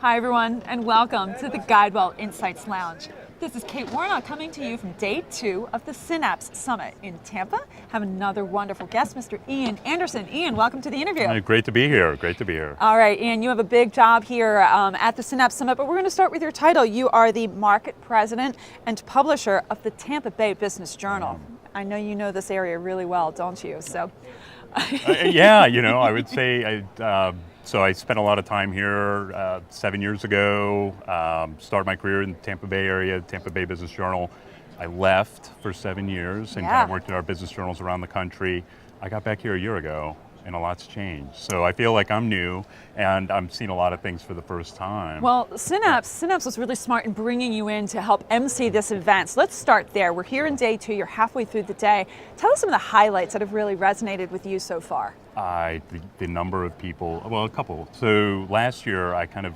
Hi everyone, and welcome to the GuideWell Insights Lounge. This is Kate Warnock coming to you from day 2 of the Synapse Summit in Tampa. Have another wonderful guest, Mr. Ian Anderson. Ian, welcome to the interview. Great to be here, great to be here. All right, Ian, you have a big job here at the Synapse Summit, but we're going to start with your title. You are the market president and publisher of the Tampa Bay Business Journal. I know you know this area really well, don't you? So. Yeah, I would say so I spent a lot of time here 7 years ago, started my career in the Tampa Bay area, Tampa Bay Business Journal. I left for 7 years and kind of worked at our business journals around the country. I got back here a year ago and a lot's changed. So I feel like I'm new and I'm seeing a lot of things for the first time. Well, Synapse was really smart in bringing you in to help MC this event. So let's start there. We're here in day 2, you're halfway through the day. Tell us some of the highlights that have really resonated with you so far. The number of people, well, a couple. So last year I'm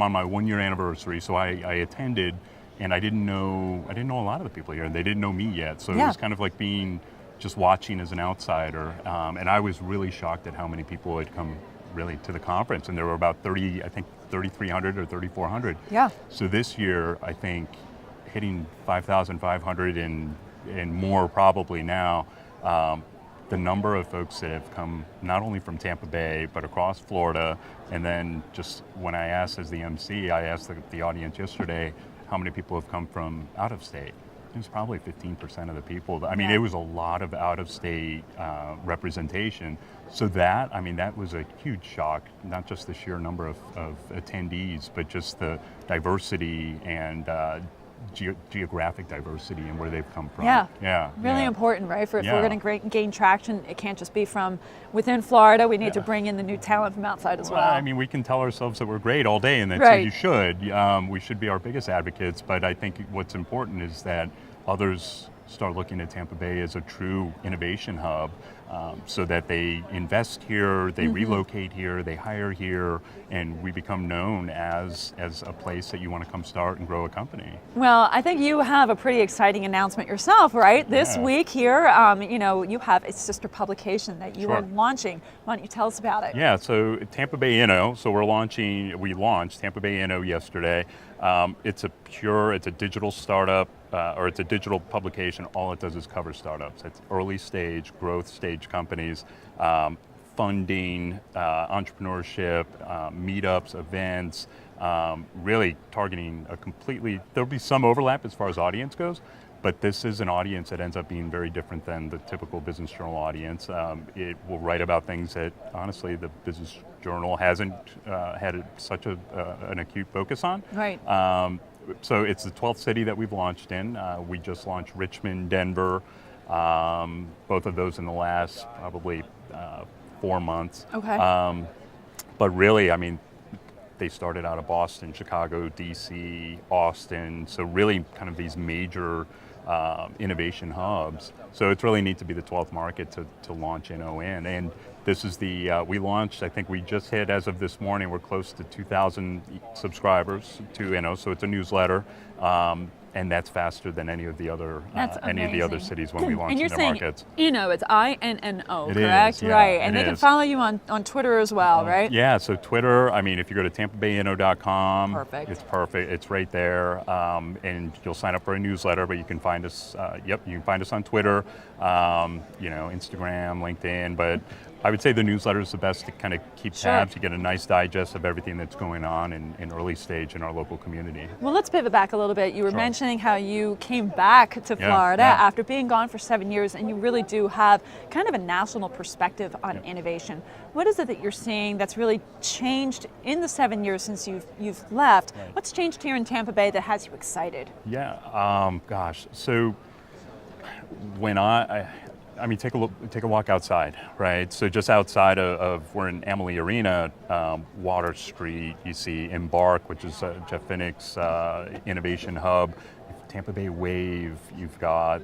on my 1 year anniversary, so I attended and I didn't know a lot of the people here and they didn't know me yet. So it was kind of like being just watching as an outsider, and I was really shocked at how many people had come really to the conference, and there were about 3,300 or 3,400. Yeah. So this year, I think hitting 5,500 and more probably now. The number of folks that have come not only from Tampa Bay but across Florida, and then just when I asked as the MC, I asked the audience yesterday how many people have come from out of state. It was probably 15% of the people. I mean, it was a lot of out-of-state representation. So that was a huge shock, not just the sheer number of attendees, but just the diversity and geographic diversity and where they've come from. Really important, right? If we're going to gain traction, it can't just be from within Florida. We need to bring in the new talent from outside as well. I mean, we can tell ourselves that we're great all day, and that's you should. We should be our biggest advocates, but I think what's important is that others start looking at Tampa Bay as a true innovation hub, so that they invest here, they relocate here, they hire here, and we become known as a place that you want to come start and grow a company. Well, I think you have a pretty exciting announcement yourself, right? This week here, you have a sister publication that you are launching. Why don't you tell us about it? Yeah, so Tampa Bay Inno, so we launched Tampa Bay Inno yesterday. It's a digital startup, or it's a digital publication. All it does is cover startups. It's early stage, growth stage companies, funding, entrepreneurship, meetups, events, really targeting there'll be some overlap as far as audience goes, but this is an audience that ends up being very different than the typical business journal audience. It will write about things that honestly the business journal hasn't had such an acute focus on. Right. So it's the 12th city that we've launched in. We just launched Richmond, Denver, both of those in the last probably 4 months. Okay. But really, I mean, they started out of Boston, Chicago, DC, Austin, so really kind of these major innovation hubs. So it's really neat to be the 12th market to launch Inno in. And this is we launched, I think we just hit, as of this morning, we're close to 2,000 subscribers to Inno, so it's a newsletter. And that's faster than any of the other cities when we launch in the markets. Inno, it's INNO, correct? Is, right, and they can follow you on Twitter as well, right? Yeah, so Twitter, I mean, if you go to tampabayinno.com, perfect. It's perfect, it's right there, and you'll sign up for a newsletter, but you can find us, you can find us on Twitter, Instagram, LinkedIn, but I would say the newsletter is the best to kind of keep tabs. You get a nice digest of everything that's going on in early stage in our local community. Well, let's pivot back a little bit. You were mentioning how you came back to Florida after being gone for 7 years, and you really do have kind of a national perspective on innovation. What is it that you're seeing that's really changed in the 7 years since you've left? Right. What's changed here in Tampa Bay that has you excited? Yeah, gosh, so when I mean, take a walk outside, right? So just outside we're in Amalie Arena, Water Street, you see Embark, which is Jeff Finnick's innovation hub, Tampa Bay Wave, you've got,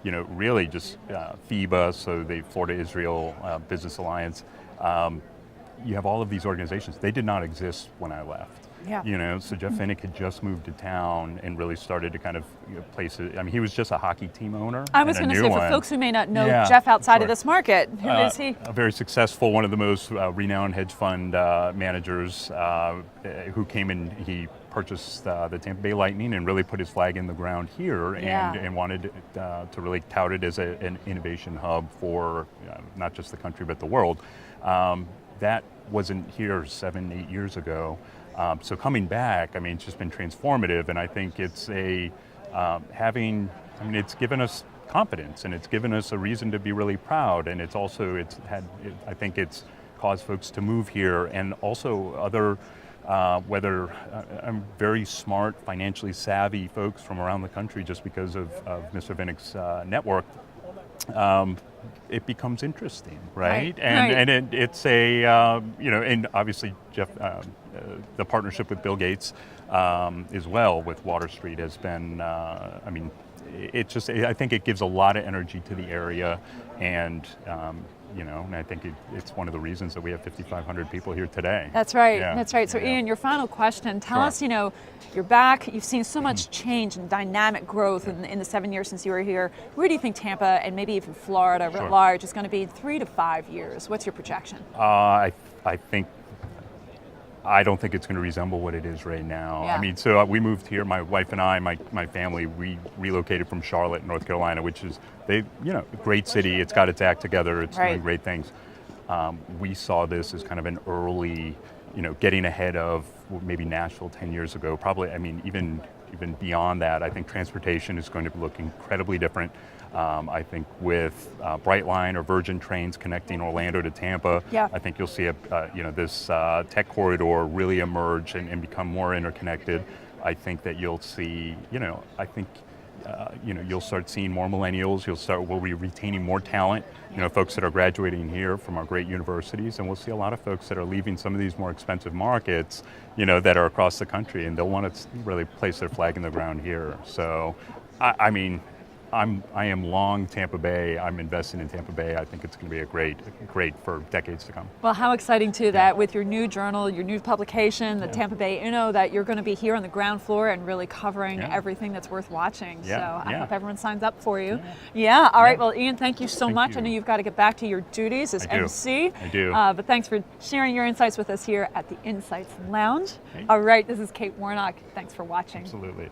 really just FIBA, so the Florida-Israel Business Alliance. You have all of these organizations. They did not exist when I left. Yeah. You know, so Jeff Finnick had just moved to town and really started to kind of place it. I mean, he was just a hockey team owner. I was going to say, for folks who may not know Yeah, Jeff outside sure. of this market, who is he? A very successful, one of the most renowned hedge fund managers who came in. He purchased the Tampa Bay Lightning and really put his flag in the ground here, and wanted to really tout it as an innovation hub for not just the country but the world. That wasn't here 7-8 years ago. So coming back, I mean, it's just been transformative, and I think it's it's given us confidence, and it's given us a reason to be really proud, and I think it's caused folks to move here, and also other, very smart, financially savvy folks from around the country, just because of Mr. Vinnick's network. It becomes interesting, right? And it's and obviously Jeff, the partnership with Bill Gates as well with Water Street has been, I think it gives a lot of energy to the area, and and I think it's one of the reasons that we have 5,500 people here today. That's right. Yeah. That's right. So Ian, your final question, tell Sure. us, you're back, you've seen so much change and dynamic growth in the 7 years since you were here. Where do you think Tampa and maybe even Florida Sure. at large is going to be in 3 to 5 years? What's your projection? I don't think it's going to resemble what it is right now. Yeah. I mean, so we moved here, my wife and I, my family, we relocated from Charlotte, North Carolina, which is a great city. It's got its act together. It's doing great things. We saw this as kind of an early, getting ahead of maybe Nashville 10 years ago. Probably, I mean, even beyond that, I think transportation is going to look incredibly different. I think with Brightline or Virgin trains connecting Orlando to Tampa, I think you'll see this tech corridor really emerge and become more interconnected. I think that you'll see, you'll start seeing more millennials. We'll be retaining more talent, folks that are graduating here from our great universities, and we'll see a lot of folks that are leaving some of these more expensive markets, that are across the country, and they'll want to really place their flag in the ground here. So, I am long Tampa Bay. I'm investing in Tampa Bay. I think it's going to be a great for decades to come. Well, how exciting too that with your new journal, your new publication, the Tampa Bay Inno, that you're going to be here on the ground floor and really covering everything that's worth watching. So I hope everyone signs up for you. All right. Well, Ian, thank you so much. I know you've got to get back to your duties as MC. I do. But thanks for sharing your insights with us here at the Insights Lounge. All right. This is Kate Warnock. Thanks for watching. Absolutely.